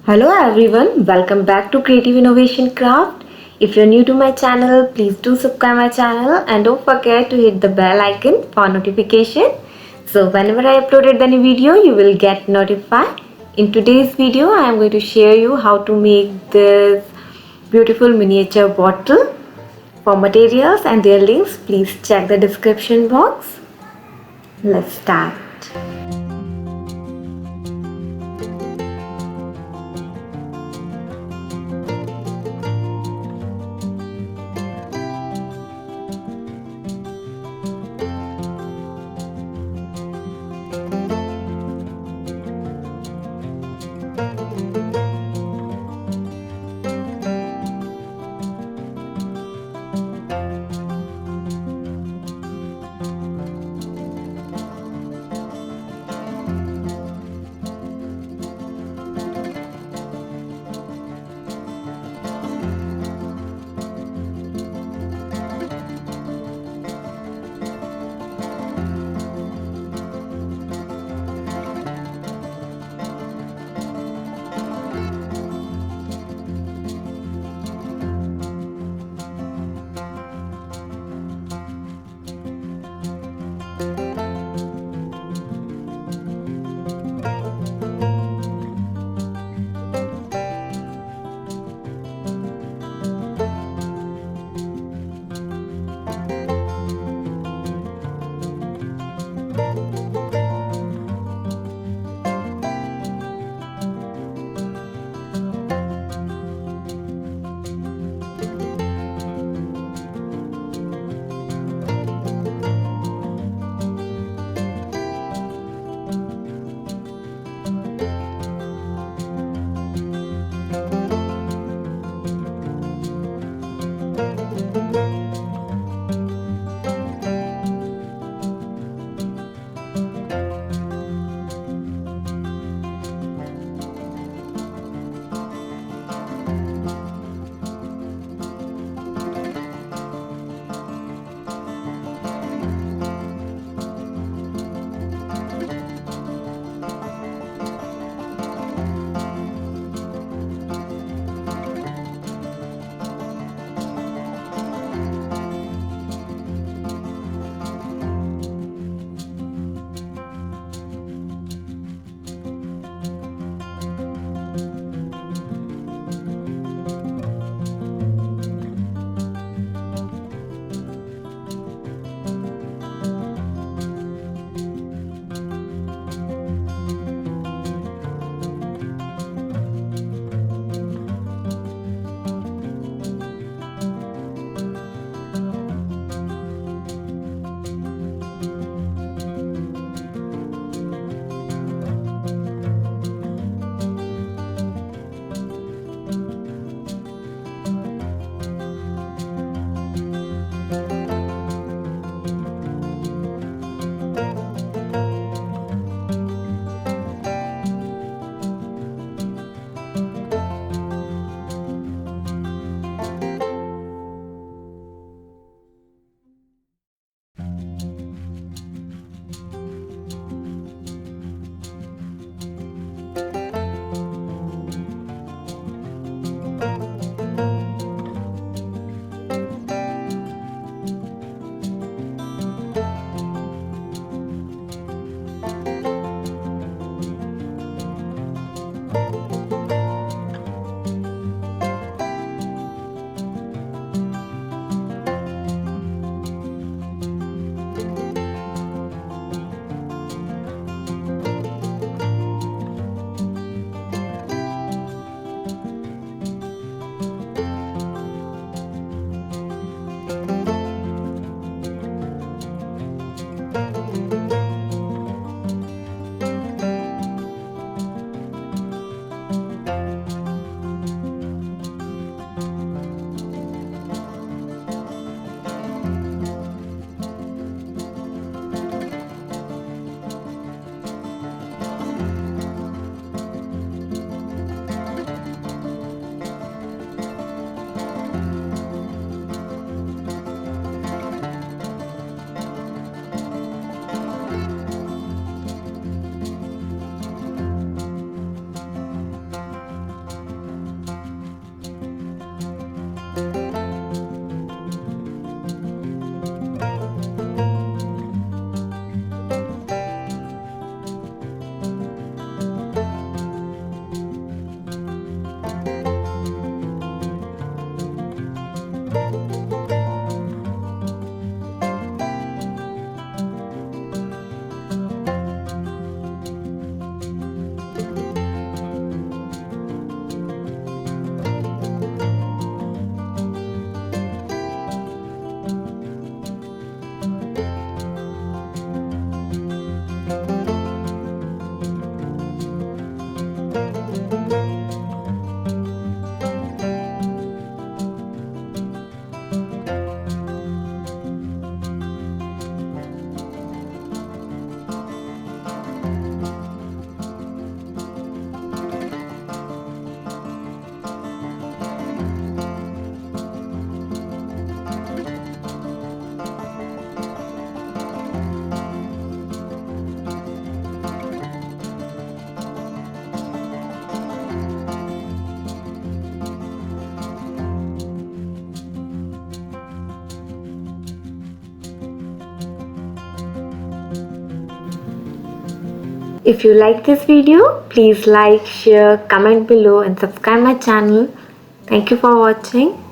Hello everyone, welcome back to Creative Innovation Craft. If you're new to my channel, please do subscribe my channel and don't forget to hit the bell icon for notification. So whenever I uploaded any video, you will get notified. In today's video, I am going to share you how to make this beautiful miniature bottle. For materials and their links, please check the description box. Let's start. If you like this video, please like, share, comment below and subscribe my channel. Thank you for watching.